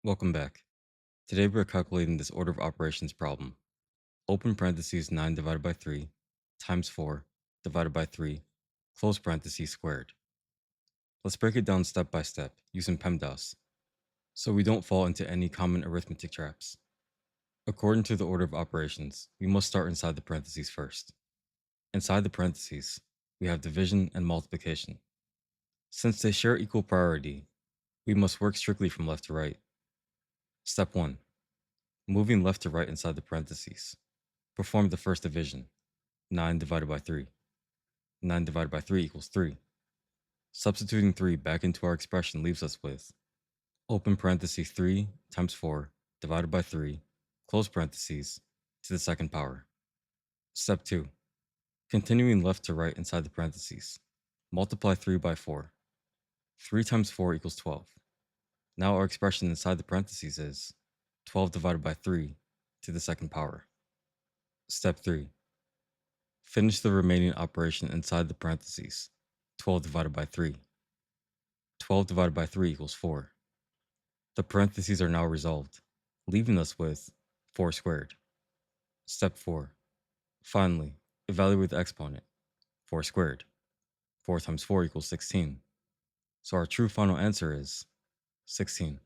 Welcome back. Today we're calculating this order of operations problem. Open parentheses 9 divided by 3 times 4 divided by 3 close parentheses squared. Let's break it down step by step using PEMDAS so we don't fall into any common arithmetic traps. According to the order of operations, we must start inside the parentheses first. Inside the parentheses, we have division and multiplication. Since they share equal priority, we must work strictly from left to right. Step 1. Moving left to right inside the parentheses. Perform the first division. 9 divided by 3. 9 divided by 3 equals 3. Substituting 3 back into our expression leaves us with open parentheses 3 times 4 divided by 3 close parentheses to the second power. Step 2. Continuing left to right inside the parentheses. Multiply 3 by 4. 3 times 4 equals 12. Now our expression inside the parentheses is 12 divided by 3 to the second power. Step 3. Finish the remaining operation inside the parentheses. 12 divided by 3. 12 divided by 3 equals 4. The parentheses are now resolved, leaving us with 4 squared. Step 4. Finally, evaluate the exponent. 4 squared. 4 times 4 equals 16. So our true final answer is 16.